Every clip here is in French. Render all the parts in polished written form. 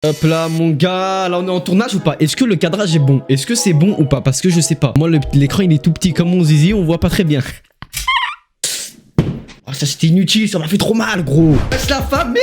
Hop là mon gars, là on est en tournage ou pas? Est-ce que le cadrage est bon? Est-ce que c'est bon ou pas? Parce que je sais pas. Moi l'écran il est tout petit comme mon zizi, on voit pas très bien. Oh ça c'était inutile, ça m'a fait trop mal gros. Laisse la famille.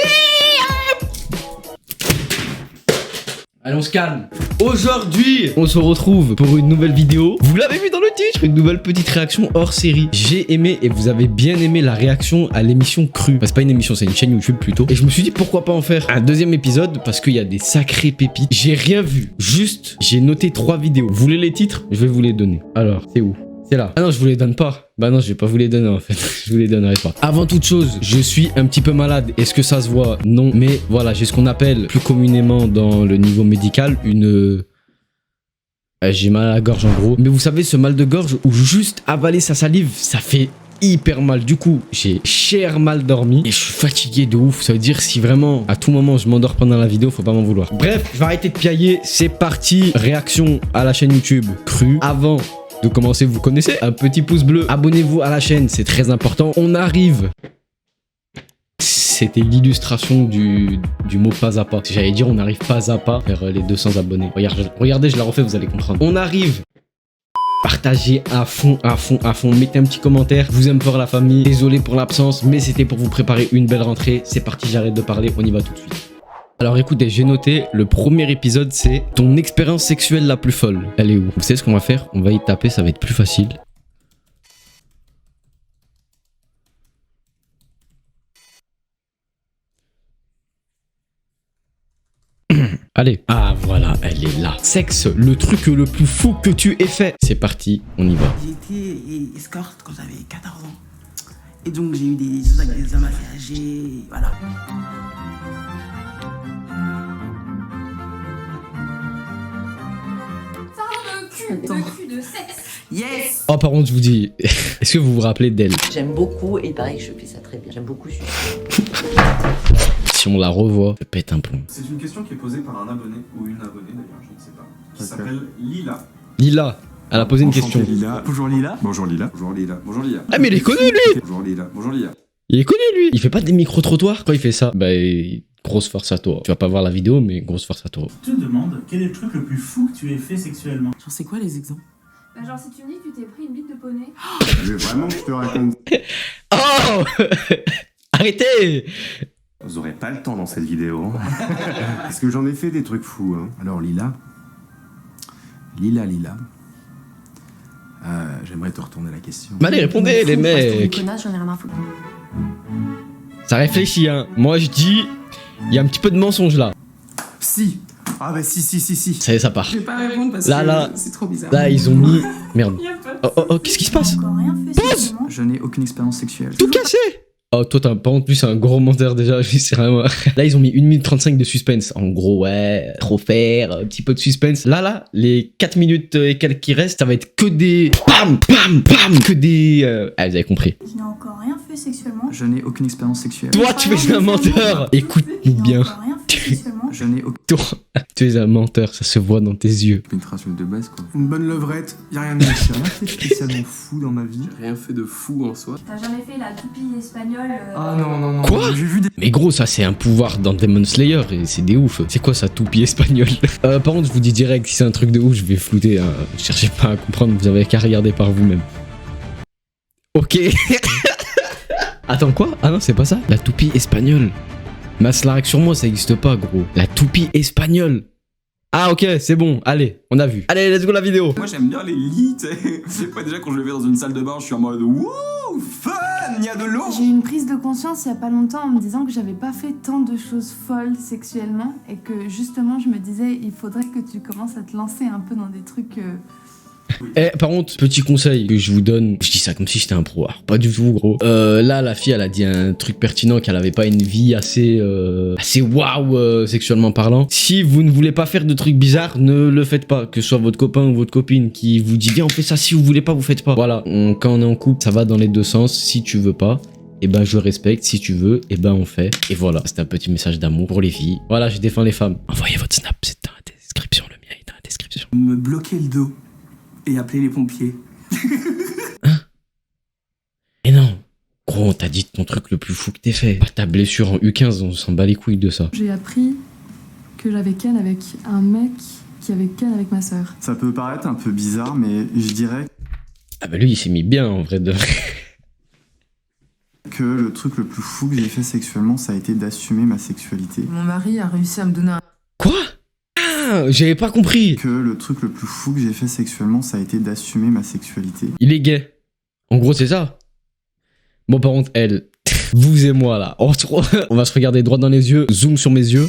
Allez on se calme. Aujourd'hui on se retrouve pour une nouvelle vidéo. Vous l'avez vu dans le titre, une nouvelle petite réaction hors série. J'ai aimé et vous avez bien aimé la réaction à l'émission Crue. Enfin, c'est pas une émission, c'est une chaîne YouTube plutôt. Et je me suis dit pourquoi pas en faire un deuxième épisode parce qu'il y a des sacrées pépites. J'ai rien vu, juste j'ai noté 3 vidéos. Vous voulez les titres? Je vais vous les donner. Alors c'est où? C'est là. Ah non, je vous les donne pas. Bah non, je vais pas vous les donner en fait. Je vous les donnerai pas. Avant toute chose, je suis un petit peu malade. Est-ce que ça se voit? Non. Mais voilà, j'ai ce qu'on appelle plus communément dans le niveau médical une... j'ai mal à la gorge en gros. Mais vous savez, ce mal de gorge où juste avaler sa salive, ça fait hyper mal. Du coup, j'ai cher mal dormi et je suis fatigué de ouf. Ça veut dire si vraiment à tout moment je m'endors pendant la vidéo, faut pas m'en vouloir. Bref, je vais arrêter de piailler. C'est parti. Réaction à la chaîne YouTube Crue. Avant de commencer, vous connaissez, un petit pouce bleu, abonnez-vous à la chaîne, c'est très important. On arrive. C'était l'illustration du mot pas à pas. J'allais dire on arrive pas à pas vers les 200 abonnés. Regardez, je la refais, vous allez comprendre. On arrive. Partagez à fond, à fond, à fond. Mettez un petit commentaire. Je vous aime fort la famille. Désolé pour l'absence, mais c'était pour vous préparer une belle rentrée. C'est parti, j'arrête de parler, on y va tout de suite. Alors écoutez, j'ai noté, le premier épisode c'est ton expérience sexuelle la plus folle. Elle est où? Vous savez ce qu'on va faire? On va y taper, ça va être plus facile. Allez. Ah voilà, elle est là. Sexe, le truc le plus fou que tu aies fait. C'est parti, on y va. J'ai été escorte quand j'avais 14 ans. Et donc j'ai eu des choses avec des hommes assez âgés, voilà. Le cul de sexe. Yes! Oh par contre je vous dis, est-ce que vous vous rappelez d'elle? J'aime beaucoup et pareil je fais ça très bien. J'aime beaucoup sucer. Si on la revoit, je pète un plomb. C'est une question qui est posée par un abonné, ou une abonnée d'ailleurs, je ne sais pas, qui s'appelle Lila. Lila, elle a posé une question. Lila. Bonjour Lila. Bonjour Lila. Bonjour Lila. Bonjour Lila. Ah mais il est connu lui! Bonjour Lila. Bonjour Lila. Il est connu lui! Il fait pas des micro-trottoirs? Quand il fait ça? Bah grosse force à toi. Tu vas pas voir la vidéo mais grosse force à toi. Je te demande quel est le truc le plus fou que tu aies fait sexuellement. Genre c'est quoi les exemples? Bah genre si tu me dis que tu t'es pris une bite de poney. Je veux vraiment que je te raconte. Oh arrêtez! Vous aurez pas le temps dans cette vidéo. Parce que j'en ai fait des trucs fous. Hein. Alors Lila, j'aimerais te retourner la question. Mais allez, répondez les mecs! Connasse, j'en ai rien à foutre. Ça réfléchit hein. Moi je dis, il y a un petit peu de mensonge là. Si. Ah bah si. Ça y est, ça part. Je vais pas répondre parce Là, que c'est trop bizarre. Là ils ont mis... Merde. Oh, qu'est-ce qui se passe? Encore rien fait sexuellement. Je n'ai aucune expérience sexuelle. Tout cassé! Oh toi t'as pas honte, plus c'est un gros menteur déjà, c'est vraiment... Là ils ont mis 1 minute 35 de suspense. En gros ouais, trop faire, un petit peu de suspense. Là, les 4 minutes et quelques qui restent, ça va être que des... Bam, bam, bam! Que des... Ah vous avez compris. Je n'ai encore rien fait sexuellement. Je n'ai aucune expérience sexuelle. Toi tu es un menteur! Écoute-nous bien. Je n'ai encore rien fait sexuellement. Je n'ai aucune Toi, tu es un menteur, ça se voit dans tes yeux. pénétration de base quoi. Une bonne levrette, y'a rien de J'ai rien fait de spécialement fou dans ma vie. Rien fait de fou en soi. T'as jamais fait la toupie espagnole Ah non. Quoi? J'ai vu des... Mais gros, ça c'est un pouvoir dans Demon Slayer et c'est des ouf. C'est quoi ça, toupie espagnole? Par contre, je vous dis direct, si c'est un truc de ouf, je vais flouter. Hein. Cherchez pas à comprendre, vous avez qu'à regarder par vous-même. Ok. Attends, quoi? Ah non, c'est pas ça? La toupie espagnole. Maslarac sur moi, ça existe pas, gros. La toupie espagnole. Ah ok, c'est bon, allez, on a vu. Allez, let's go la vidéo. Moi j'aime bien les lits, tu sais. Moi déjà quand je le vais dans une salle de bain, je suis en mode wouh, fun, il y a de l'eau. J'ai eu une prise de conscience il y a pas longtemps en me disant que j'avais pas fait tant de choses folles sexuellement et que justement je me disais il faudrait que tu commences à te lancer un peu dans des trucs... Par contre, petit conseil que je vous donne, je dis ça comme si j'étais un pro, alors, pas du tout gros. Là, la fille, elle a dit un truc pertinent, qu'elle avait pas une vie assez waouh sexuellement parlant. Si vous ne voulez pas faire de trucs bizarres, ne le faites pas. Que ce soit votre copain ou votre copine qui vous dit, viens on fait ça, si vous voulez pas, vous faites pas. Voilà, quand on est en couple, ça va dans les deux sens. Si tu veux pas, et ben je respecte, si tu veux, et ben on fait. Et voilà, c'était un petit message d'amour pour les filles. Voilà, je défends les femmes. Envoyez votre snap, c'est dans la description, le mien est dans la description. Me bloquer le dos et appeler les pompiers. Hein? Mais non, gros, t'as dit ton truc le plus fou que t'aies fait. Pas ta blessure en U15, on s'en bat les couilles de ça. J'ai appris que j'avais ken avec un mec qui avait ken avec ma sœur. Ça peut paraître un peu bizarre, mais je dirais Ah bah lui, il s'est mis bien en vrai de vrai. que le truc le plus fou que j'ai fait sexuellement, ça a été d'assumer ma sexualité. Mon mari a réussi à me donner un... Quoi? Ah, j'avais pas compris. Que le truc le plus fou que j'ai fait sexuellement, ça a été d'assumer ma sexualité. Il est gay. En gros, c'est ça. Bon, par contre, elle, vous et moi là, on va se regarder droit dans les yeux, zoom sur mes yeux.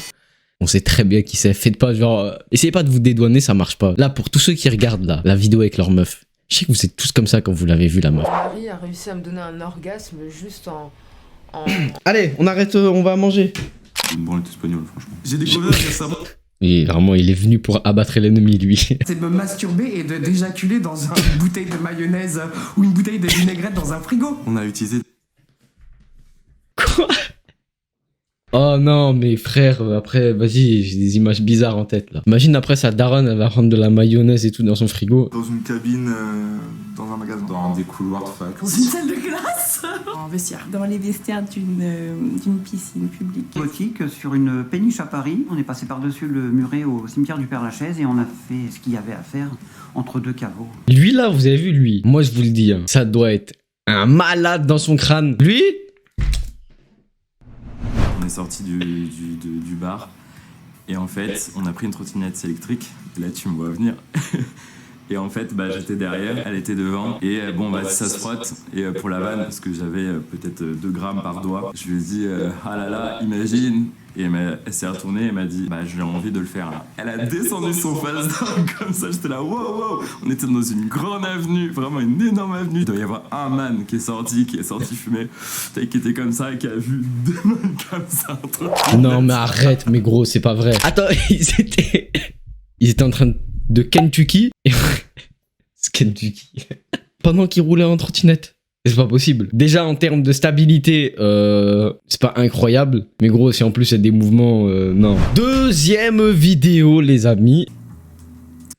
On sait très bien qui c'est. Faites pas genre, essayez pas de vous dédouaner, ça marche pas. Là, pour tous ceux qui regardent là, la vidéo avec leur meuf, je sais que vous êtes tous comme ça quand vous l'avez vu la meuf. Mon mari a réussi à me donner un orgasme juste en... Allez, on arrête, on va manger. Une branlette espagnole, franchement. J'ai découvert que ça... Et vraiment, il est venu pour abattre l'ennemi, lui. C'est de me masturber et d'éjaculer dans une bouteille de mayonnaise ou une bouteille de vinaigrette dans un frigo. On a utilisé Quoi? Oh non, mais frère, après, vas-y, j'ai des images bizarres en tête là. Imagine après sa daronne, elle va rendre de la mayonnaise et tout dans son frigo. dans une cabine, dans un magasin. Dans des couloirs de fac. Dans une salle de classe. En vestiaire. Dans les vestiaires d'une piscine publique. Gothique, sur une péniche à Paris. On est passé par-dessus le muret au cimetière du Père-Lachaise et on a fait ce qu'il y avait à faire entre deux caveaux. Lui là, vous avez vu lui? Moi je vous le dis, hein, ça doit être un malade dans son crâne. Lui? On est sorti du bar et en fait on a pris une trottinette électrique et là tu me vois venir et en fait bah, j'étais derrière, elle était devant et bon bah ça se frotte et pour la vanne parce que j'avais peut-être 2 grammes par doigt, je lui ai dit ah là là imagine et elle s'est retournée et m'a dit bah j'ai envie de le faire là. Elle a descendu son face comme ça, j'étais là wow wow, on était dans une grande avenue, vraiment une énorme avenue, il doit y avoir un man qui est sorti fumer, qui était comme ça et qui a vu 2 man comme ça. Non mais arrête, mais gros, c'est pas vrai. Attends, ils étaient en train de Kentucky et... C'est Kentucky. Pendant qu'ils roulaient en trottinette. C'est pas possible. Déjà en termes de stabilité, c'est pas incroyable. Mais gros, si en plus il y a des mouvements, non. Deuxième vidéo, les amis.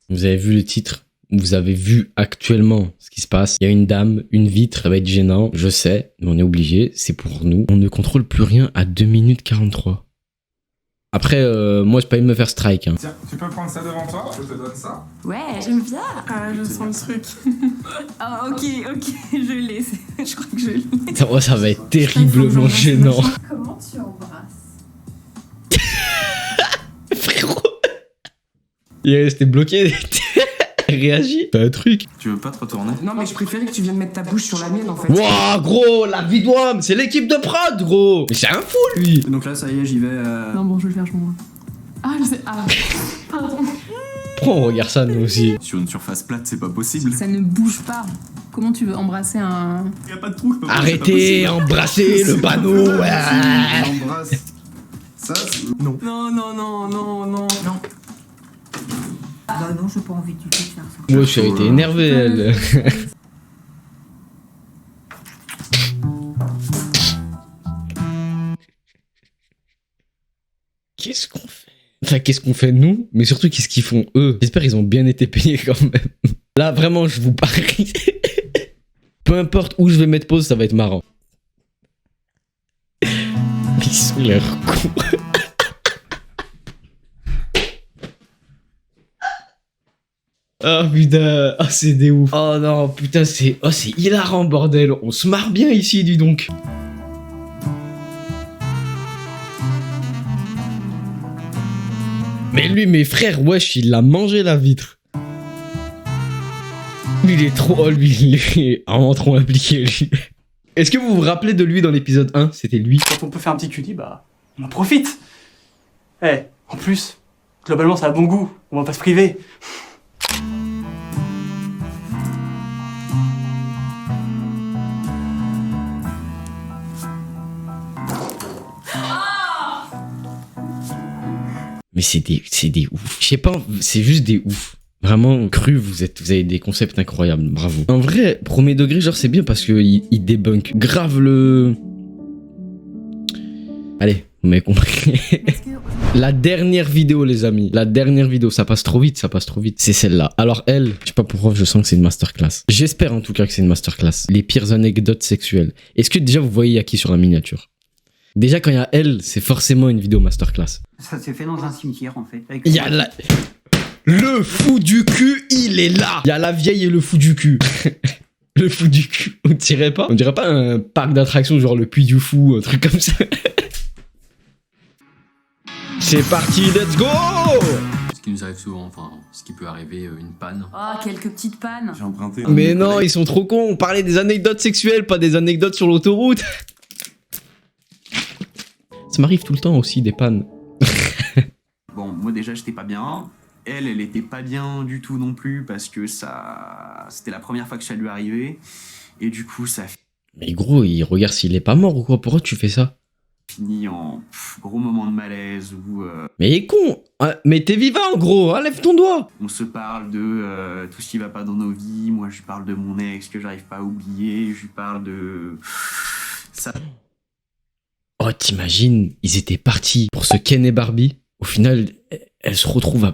Vous avez vu le titre. Vous avez vu actuellement ce qui se passe. Il y a une dame, une vitre, ça va être gênant. Je sais, mais on est obligé. C'est pour nous. On ne contrôle plus rien à 2 minutes 43. Après, moi, j'ai pas envie de me faire strike. Hein. Tiens, tu peux prendre ça devant toi, je te donne ça. Ouais, j'aime bien. Ah, je sens le truc. Ah, ok, je l'ai. Je crois que je l'ai. Ça va être terriblement gênant. Comment tu embrasses? Frérot. Il est resté bloqué. Réagis. T'as un truc. Tu veux pas te retourner? Non mais je préférais que tu viennes mettre ta bouche sur la mienne en fait. Wouah, gros, la vie d'homme, c'est l'équipe de prod, gros. Mais c'est un fou, lui. Donc là, ça y est, j'y vais. Non, bon, je vais le faire, je m'en... Ah, je sais... Ah, pardon. Pourquoi on regarde ça, nous aussi? Sur une surface plate, c'est pas possible. Ça ne bouge pas. Comment tu veux embrasser un... Y a pas de trou, je peux pas. Arrêtez, embrassez le panneau. J'embrasse. Ça, non. Non. Bah non, j'ai pas envie du tout de faire ça. Moi, je suis été énervé, elle. Qu'est-ce qu'on fait? Enfin, qu'est-ce qu'on fait nous? Mais surtout, qu'est-ce qu'ils font eux? J'espère qu'ils ont bien été payés quand même. Là, vraiment, je vous parie. Peu importe où je vais mettre pause, ça va être marrant. Ils sont l'air cons. Oh putain, oh c'est des ouf. Oh non, putain, c'est hilarant, bordel. On se marre bien ici, dis donc. Mais lui, mes frères, wesh, il a mangé la vitre. Lui, il est trop... Oh, lui, il est vraiment trop impliqué, lui. Est-ce que vous vous rappelez de lui dans l'épisode 1? C'était lui. Quand on peut faire un petit cutie, bah, on en profite. Eh, en plus, globalement, ça a bon goût. On va pas se priver. Mais c'est des ouf. Je sais pas, c'est juste des ouf. Vraiment cru, vous avez des concepts incroyables, bravo. En vrai, premier degré, genre c'est bien parce que il débunk grave le... Allez, vous m'avez compris. La dernière vidéo, les amis, la dernière vidéo, ça passe trop vite, c'est celle-là. Alors elle, je sais pas pourquoi, je sens que c'est une masterclass. J'espère en tout cas que c'est une masterclass. Les pires anecdotes sexuelles. Est-ce que déjà vous voyez à qui sur la miniature? Déjà, quand il y a elle, c'est forcément une vidéo masterclass. Ça s'est fait dans un cimetière en fait. Il y a le fou du cul, il est là. Il y a la vieille et le fou du cul. Le fou du cul, on dirait pas un parc d'attractions genre le Puy du Fou, un truc comme ça. C'est parti, let's go. Ce qui nous arrive souvent, enfin, ce qui peut arriver, une panne. Ah, quelques petites pannes. J'ai emprunté. Mais non, ils sont trop cons. On parlait des anecdotes sexuelles, pas des anecdotes sur l'autoroute. Ça m'arrive tout le temps aussi, des pannes. Bon, moi déjà, j'étais pas bien. Elle était pas bien du tout non plus parce que c'était la première fois que ça lui arrivait. Et du coup, ça Mais gros, il regarde s'il est pas mort ou quoi. Pourquoi tu fais ça? finit en gros moment de malaise où Mais il est con. Mais t'es vivant, gros. Hein, lève ton doigt. on se parle de tout ce qui va pas dans nos vies. Moi, je lui parle de mon ex que j'arrive pas à oublier. Je lui parle de ça. Oh, t'imagines, ils étaient partis pour ce Ken et Barbie. Au final, elle se retrouve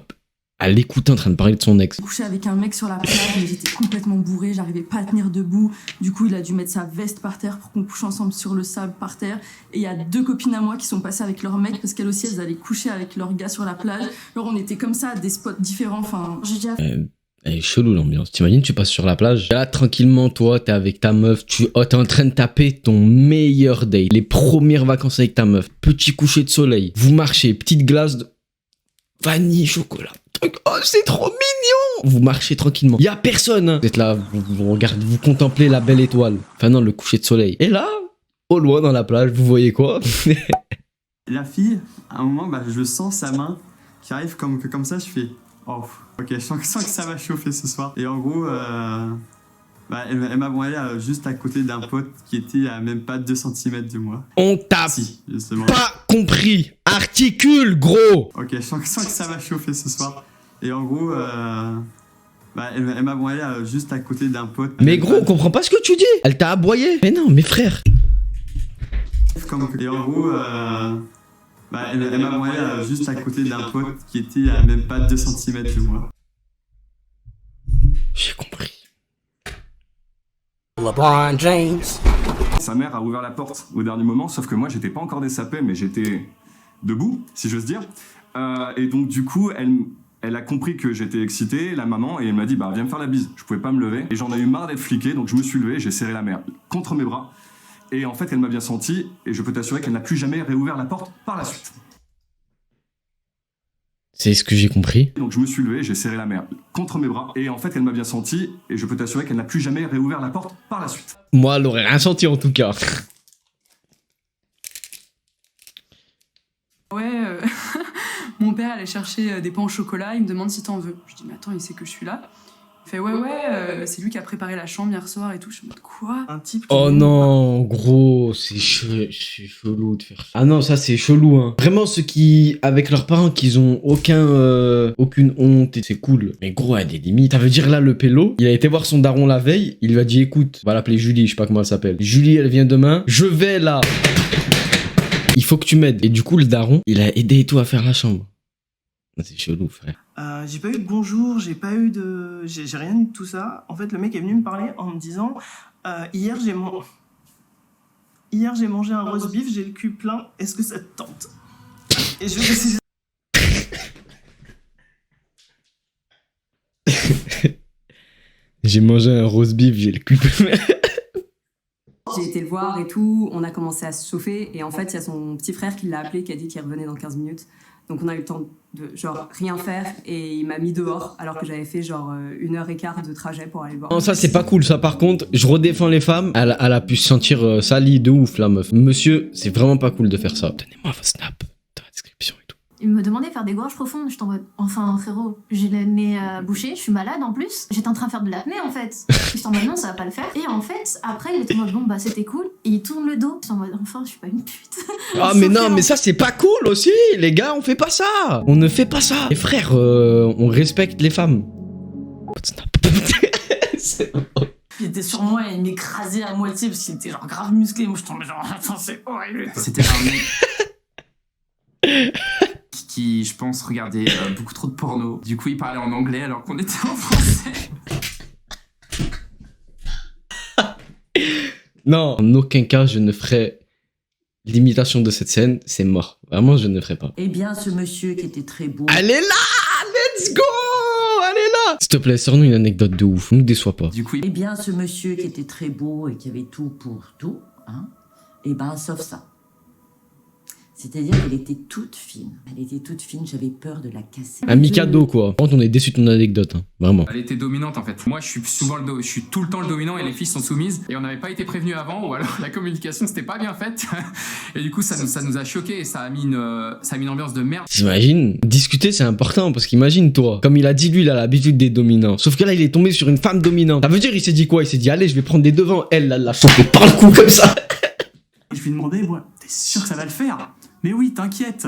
à l'écouter en train de parler de son ex. Couché avec un mec sur la plage, mais j'étais complètement bourrée, j'arrivais pas à tenir debout. Du coup, il a dû mettre sa veste par terre pour qu'on couche ensemble sur le sable par terre. Et il y a 2 copines à moi qui sont passées avec leur mec parce qu'elles aussi, elles allaient coucher avec leur gars sur la plage. Alors on était comme ça, à des spots différents. Enfin, j'ai déjà... Elle est chelou l'ambiance. T'imagines, tu passes sur la plage. Là, tranquillement, toi, t'es avec ta meuf. T'es en train de taper ton meilleur date. Les premières vacances avec ta meuf. Petit coucher de soleil. Vous marchez. Petite glace de vanille, chocolat. Truc. Oh, c'est trop mignon. Vous marchez tranquillement. Y a personne. Hein. Vous êtes là, vous regardez, vous contemplez la belle étoile. Enfin non, le coucher de soleil. Et là, au loin dans la plage, vous voyez quoi? La fille, à un moment, je sens sa main qui arrive comme ça, je fais... Oh, ok, je sens que ça va chauffer ce soir. Et en gros, elle m'a allé juste à côté d'un pote qui était à même pas 2 cm de moi. On tape. Si, justement. Pas compris. Articule, gros. Ok, je sens que ça va chauffer ce soir. Et en gros, elle m'a allé juste à côté d'un pote. Mais gros, on comprend pas ce que tu dis. Elle t'a aboyé. Mais non, mes frères. Et en gros, elle m'a allé juste à côté d'un pote qui était à même pas 2 cm de moi. J'ai compris. LeBron James. Sa mère a ouvert la porte au dernier moment, sauf que moi j'étais pas encore dessapé, mais j'étais debout, si j'ose dire. Et donc du coup, elle a compris que j'étais excité, la maman, et elle m'a dit bah viens me faire la bise. Je pouvais pas me lever, et j'en ai eu marre d'être fliqué, donc je me suis levé, j'ai serré la mère contre mes bras. Et en fait, elle m'a bien senti, et je peux t'assurer qu'elle n'a plus jamais réouvert la porte par la suite. C'est ce que j'ai compris. Donc je me suis levé, j'ai serré la mère contre mes bras, et en fait, elle m'a bien senti, et je peux t'assurer qu'elle n'a plus jamais réouvert la porte par la suite. Moi, elle aurait rien senti en tout cas. Ouais, mon père allait chercher des pains au chocolat, il me demande si t'en veux. Je dis mais attends, il sait que je suis là. Il fait ouais, c'est lui qui a préparé la chambre hier soir et tout. Je me dis quoi? Un type. Oh non, gros, c'est chelou de faire ça. Ah non, ça c'est chelou, hein. Vraiment, ceux qui, avec leurs parents, qu'ils ont aucune honte, et c'est cool. Mais gros, il y a des limites. Ça veut dire là, le pélo, il a été voir son daron la veille, il lui a dit écoute, on va l'appeler Julie, je sais pas comment elle s'appelle. Julie, elle vient demain, je vais là. Il faut que tu m'aides. Et du coup, le daron, il a aidé et tout à faire la chambre. C'est chelou, frère. J'ai pas eu de bonjour, j'ai rien eu de tout ça. En fait, le mec est venu me parler en me disant hier j'ai mangé un roast beef, j'ai le cul plein, est-ce que ça te tente? Et je me suis... J'ai mangé un roast beef, j'ai le cul plein. J'ai été le voir et tout, on a commencé à se chauffer et en fait il y a son petit frère qui l'a appelé, qui a dit qu'il revenait dans 15 minutes. Donc on a eu le temps de genre rien faire et il m'a mis dehors alors que j'avais fait genre 1h15 de trajet pour aller le voir. Non, ça c'est pas cool, ça par contre, je redéfends les femmes, elle a pu se sentir salie de ouf la meuf. Monsieur, c'est vraiment pas cool de faire ça. Donnez-moi vos snaps dans la description et tout. Il me demandait de faire des gorges profondes, je t'en mode, enfin frérot, j'ai le nez bouché, je suis malade en plus, j'étais en train de faire de l'apnée en fait. Je t'en mode non, ça va pas le faire. Et en fait, après il était en mode bon bah c'était cool, et il tourne le dos, je t'en mode enfin je suis pas une pute. Ah mais non, mais ça c'est pas cool aussi, les gars, on fait pas ça. On ne fait pas ça. Les frères, on respecte les femmes. Il était sur moi et il m'écrasait à moitié parce qu'il était genre grave musclé. Moi je tombais genre attends c'est horrible. C'était un mec qui, je pense, regardait beaucoup trop de porno. Du coup, il parlait en anglais alors qu'on était en français. Non, en aucun cas je ne ferai l'imitation de cette scène, c'est mort. Vraiment, je ne le ferai pas. Eh bien, ce monsieur qui était très beau. Elle est là! Let's go! Elle est là! S'il te plaît, sors-nous une anecdote de ouf. Ne nous déçois pas. Eh bien, ce monsieur qui était très beau et qui avait tout pour tout, hein, eh ben, sauf ça. C'est-à-dire qu'elle était toute fine. Elle était toute fine, j'avais peur de la casser. Un Mikado, quoi. Par contre, on est déçu de ton anecdote, hein. Vraiment. Elle était dominante en fait. Moi je suis tout le temps le dominant et les filles sont soumises. Et on n'avait pas été prévenus avant, ou alors la communication c'était pas bien faite. Et du coup ça nous a choqués et ça a mis une ambiance de merde. T'imagines? Discuter c'est important parce qu'imagine toi, comme il a dit lui, il a l'habitude des dominants. Sauf que là il est tombé sur une femme dominante. Ça veut dire il s'est dit quoi? Il s'est dit allez je vais prendre des devants. Elle l'a chopé par le cou comme ça. Je lui ai demandé, moi, t'es sûr que ça va le faire? Mais oui, t'inquiète.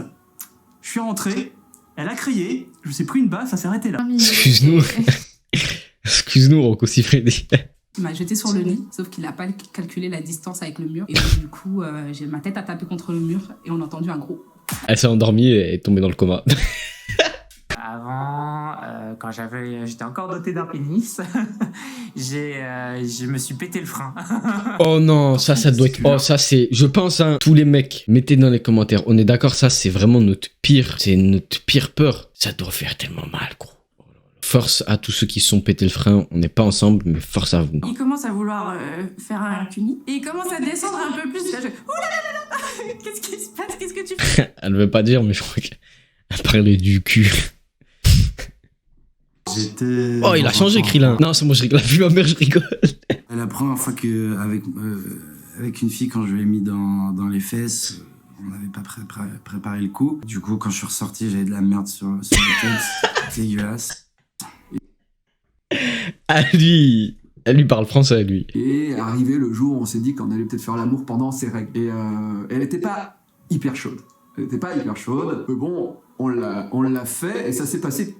Je suis rentré, elle a crié, je me suis pris une baffe, ça s'est arrêté là. Excuse-nous. Excuse-nous, Rocco Siffredi. Il m'a jeté sur le lit, sauf qu'il n'a pas calculé la distance avec le mur. Et du coup, j'ai ma tête à taper contre le mur et on a entendu un gros. Elle s'est endormie et est tombée dans le coma. Avant, quand j'étais encore doté d'un pénis, je me suis pété le frein. Oh non, ça doit être... Oh, ça c'est... Je pense, hein, tous les mecs, mettez dans les commentaires. On est d'accord, ça c'est vraiment notre pire... C'est notre pire peur. Ça doit faire tellement mal, gros. Force à tous ceux qui se sont pété le frein. On n'est pas ensemble, mais force à vous. Il commence à vouloir faire un cuni et il commence à descendre un peu plus. Là, je... Oh là là là là. Qu'est-ce qui se passe? Qu'est-ce que tu fais? Elle veut pas dire, mais je crois qu'elle parlait du cul. Oh, il a changé, Krillin. Non, c'est moi, je rigole. Vu ma mère, je rigole. La première fois que avec une fille, quand je l'ai mis dans les fesses, on n'avait pas préparé le coup. Du coup, quand je suis ressorti, j'avais de la merde sur la tête. C'est dégueulasse. Elle lui parle français, lui. Et arrivé le jour où on s'est dit qu'on allait peut-être faire l'amour pendant ses règles. Et elle était pas hyper chaude. Mais bon, on l'a fait et ça s'est passé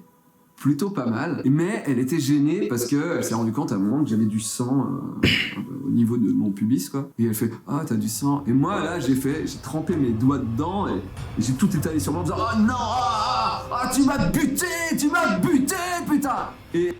plutôt pas mal, mais elle était gênée parce qu'elle s'est rendue compte à un moment que j'avais du sang au niveau de mon pubis, quoi. Et elle fait « Ah, t'as du sang ». Et moi, là, j'ai trempé mes doigts dedans et j'ai tout étalé sur moi en disant « Oh non, tu m'as buté, putain !» Et...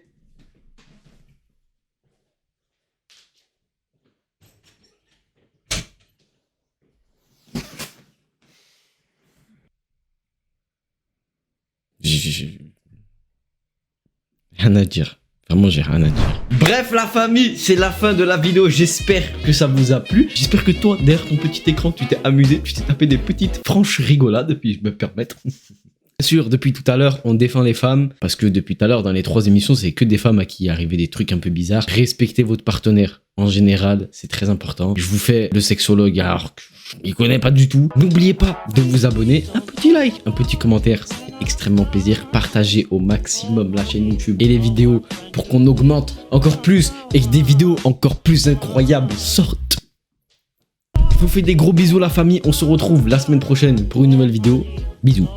Rien à dire. Vraiment, j'ai rien à dire. Bref, la famille, c'est la fin de la vidéo. J'espère que ça vous a plu. J'espère que toi, derrière ton petit écran, tu t'es amusé. Tu t'es tapé des petites franches rigolades, puis je me permettre. Bien sûr, depuis tout à l'heure, on défend les femmes. Parce que depuis tout à l'heure, dans les 3 émissions, c'est que des femmes à qui arrivaient des trucs un peu bizarres. Respectez votre partenaire. En général, c'est très important. Je vous fais le sexologue alors que je ne connais pas du tout. N'oubliez pas de vous abonner. Un petit like, un petit commentaire. Ça fait extrêmement plaisir. Partagez au maximum la chaîne YouTube et les vidéos pour qu'on augmente encore plus et que des vidéos encore plus incroyables sortent. Je vous fais des gros bisous la famille. On se retrouve la semaine prochaine pour une nouvelle vidéo. Bisous.